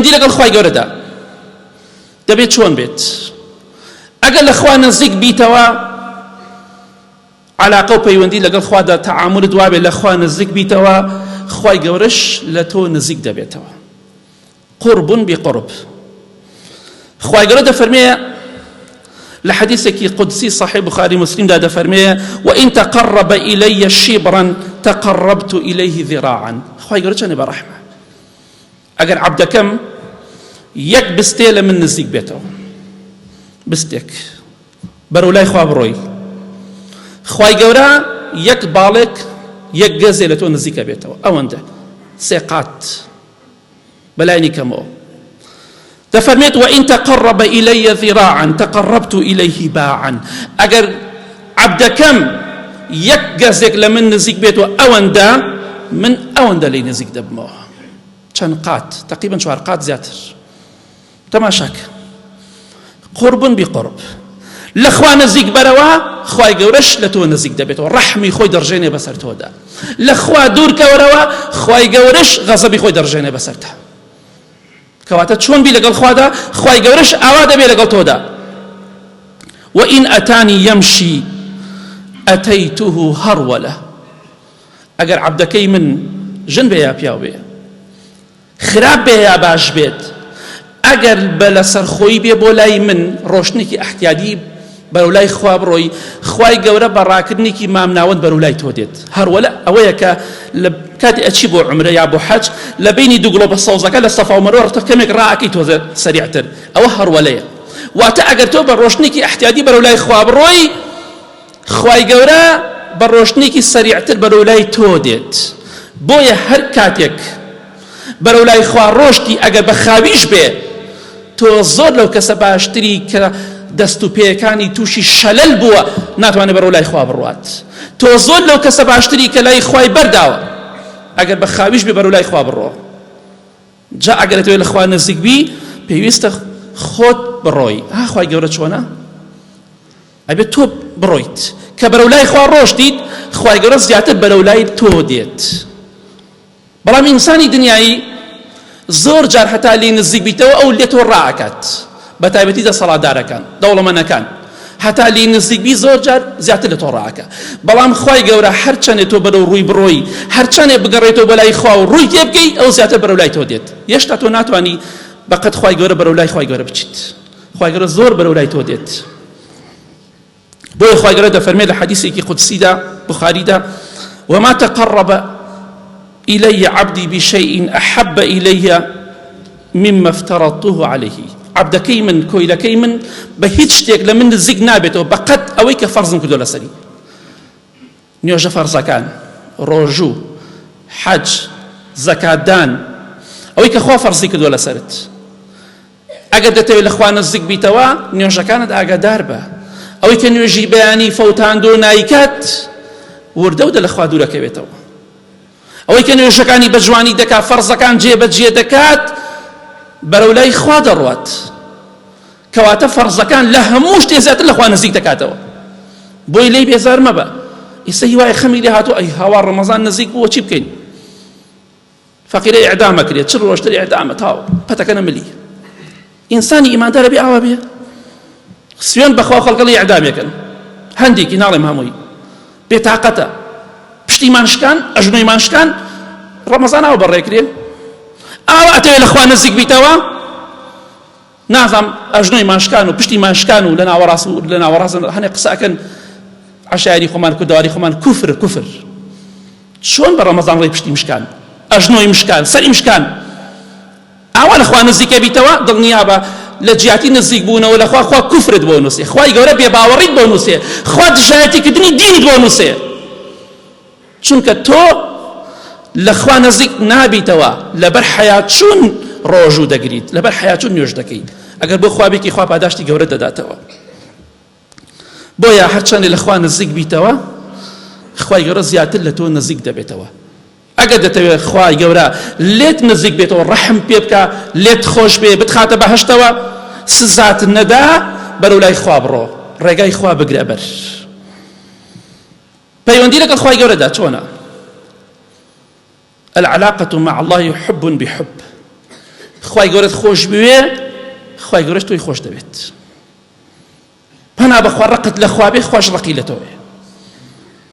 پەیوەندی لەگەڵ خوای گەورەدا دەبێت چۆن بێت؟ ئەگەر لە خوا نزیک بیتەوە، علاقە و پەیوەندی لەگەڵ خوادا تەعاملت وابێت لە خوا نزیک بیتەوە، خوای گەورەش لە تۆ نزیک دەبێتەوە. قرب بقرب. خوای گەورە دەفەرمێ لە حەدیثێکی قودسی صحیح بخاری مسلمدا دەفەرمێ وإن تقرب إلي شبرا تقربت إليه ذراعا. خوای گەورە چەندە بەڕەحمە. ئەگەر عەبدەکەم یەک بستێ لە من نزیک بێتەوە، بستێک بەرەو لای خوا بڕۆی، خوای گەورە یەک باڵێک یەک گەزێ لە تۆ نزیکە بێتەوە، ئەوەندە سێ قات بەلای کەمەوە. دەفەرمێت وإن تقرب إلي ذراعا تقربت إليه باعا. ئەگەر عەبدەکەم یەک گەزێک لە من نزیک بێتەوە ئەوەندە، من ئەوەندە لێی نزیک دەبمەوە. چەند قات؟ تقریبا 4 قات زیاتر. تەماشاکە قرب بقرب. لە خوا نزیک بەرەوە خوای گەورەش لە تۆ نزیک دەبێتەوە، ڕەحمی خۆی دەڕژێنێ بەسەر تۆدا. لە خوا دوورکەوەرەوە خوای گەورەش غەزەبی خۆی دەڕژێنێ بەسەرتە. کەواتە چۆن بی لەگەڵ خوادا، خوای گەورەش ئاوا دەبێ لەگەڵ تۆدا. وإن أتاني يمشي أتيته هرولة. ئەگەر عەبدەکەی من ژن بێ یا پیاو بێ، خراپ بێ یا باش بێت، ئەگەر بە لەسەرخۆیی بێ بۆ لای من ڕۆشنێکی ئەحتیادی بەرەو لای خوا بڕۆی، خوای گەورە بە ڕاکردنێکی مامناوەند بەرەو لای تۆ دێت. هەرولە ئەوەیە کە لە کاتی ئەچی بۆ عومرە یا بۆ حەج لە بینی دوو گڵۆ بە سەوزەکە لە سەفا و مەروە کەمێک ڕائەکەی تۆزە سەریعتر، ئەوە هەرولەیە. واتە ئەگەر تۆ بە ڕۆشنێکی ئەحتیادی بەرەو لای خوا بڕۆی، خوای گەورە بە ڕۆشنێکی سەریعتر بەرەو لای تۆ دێت. بۆیە هەر کاتێک بەرەو لای خوا ڕۆشتی، ئەگەر بە خاویش بێ، تۆ زۆر لەو کەسە باشتری کە دەست و پێیەکانی تووشی شەلەل بووە ناتوانێت بەرەو لای خوا بڕوات. تۆ زۆر لەو کەسە باشتری کە لای خوای بەرداوە، ئەگەر بە خاویش بێ بەرەو لای خوا بڕۆ. جا ئەگەر تۆ لە خوا نزیک بی، پێویستە خۆت بڕۆی. خوای گەورە چۆنە؟ ئەبێت تۆ بڕۆیت کە بەرەو لای خوا ڕۆشتیت، خوای گەورە زیاتر بەرەو لای تۆ دێت. بەڵام ئینسانی دنیایی زۆر جار هەتا لێی نزیک بیتەوە ئەو لێ تۆ ڕائەکات، بە تایبەتی دەسەڵاتدارەکان دەوڵەمەندەکان، هەتا لێی نزیک بی زۆر جار زیاتر لە تۆ ڕائەکە. بەڵام خوای گەورە هەرچەندێ تۆ بەرەو ڕووی بڕۆی، هەرچەندێ بگەڕێتەوە بەلای خوا و ڕووی تێ بکەی، ئەو زیاتر بەرەو لای تۆ دێت. هێشتا تۆ ناتوانی بەقەت خوای گەورە بەرەو لای خوای گەورە بچیت. خوای گەورە زۆر بەرەو لای تۆ دێت. بۆیە خوای گەورە دەفەرمێت لە حەدیثێکی قودسیدا بخاریدا وما تقرب إلي عبدي بشيء أحب إلي مما افترضته عليه. عبدەکەی من، کۆیلەکەی من بە هیچ شتێک لە من نزیک نابێتەوە بەقەت ئەوەی کە فەرزم کردو لەسەری. نوێژە فەرزەکان، ڕۆژوو، حەج، زەکاتدان، ئەوەی کە خوا فەرزی کردووە لەسەرت. ئەگەر دەتەوێت لە خوا نزیک بیتەوە، نوێژەکانت ئاگادار بە. ئەوەی کە نوێژی بەیانی فەوتاندۆ نایکات، وردەودە لە خوا دوورەکەوێتەوە. ئەوەی کە نوێژەکانی بە جوانی دەکات، فەرزەکان جێبەجێ دەکات، بەرەو لای خوا دەڕوات. کەواتە فەرزەکان لە هەموو شتێ زیاتر لە خوا نزیک دەکاتەوە. بۆی لێی بێزار مەبە. ئێستا هیوای خەمی لێ هاتووە ئەی هاوا ڕەمەزان نزیک بووە چی بکەین؟ فەقیرە ئیعدام ئەکرێت، چ ڕۆژتر ئیعدامە تاوە پەتەکە نەملی. ئینسانی ئیماندارە بێ ئاوا بێ؟ سوێن بەخوا خەڵکەڵی ئیعدامێکن، هەندێکی ناڵێم هەمووی بێتاقەتە، پشتیمان شکان، ئەژنۆیمان شکان، ڕەمەزان ئاوا بەڕێکرێ. ئاوا ئەتەوێت لە خوا نزیک بیتەوە، نازام ئەژنۆی ماشکان و پشتی ماشکان و لە ناوەڕاست هەنێ قسەکەن عەشایری خۆمان کوردەواری خۆمان کوفر چۆن بە ڕەمەزان ڕێی پشتی مشکان، ئەژنۆی مشکان، سەری مشکان. ئاوا لە خوا نزیکە بیتەوە، دڵنیا بە لە جیاتی نزیک بوونەوە لە خوا کوفرت بۆ نووسێ، خوای گەورە بێباوەڕیت بۆ نووسێ، خوا دژایەتیکردنی دینت بۆ نووسێ. چونکە تۆ لە خوا نزیک نابیتەوە، لەبەر حەیات چوون ڕۆژوو دەگریت، لەبەر حەیات چوون نوێژ دەکەیت. ئەگەر بۆ خوا بێکی، خوا پاداشتی گەورە دەداتەوە. بۆیە هەرچەندێ لە خوا نزیک بیتەوە، خوای گەورە زیاتر لە تۆ نزیک دەبێتەوە. ئەگەر دەتەوێت خوای گەورە لێت نزیک بێتەوە، ڕەحم پێ بکە، لێت خۆش بێ، بتخاتە بەهەشتەوە، سزات نەدا، بەرەو لای خوا بڕۆ، ڕێگای خوا بگرە بەر. پەیوەندی لەگەڵ خوای گەورەدا چۆنە؟ العلاقة مع الله حب بحب. خوای گەورەت خۆش بوێ خوای گەورەش تۆی خۆش دەبێت پەنا بەخوا ڕقت لە خوا بێ خوش ڕقی لە تۆ بێ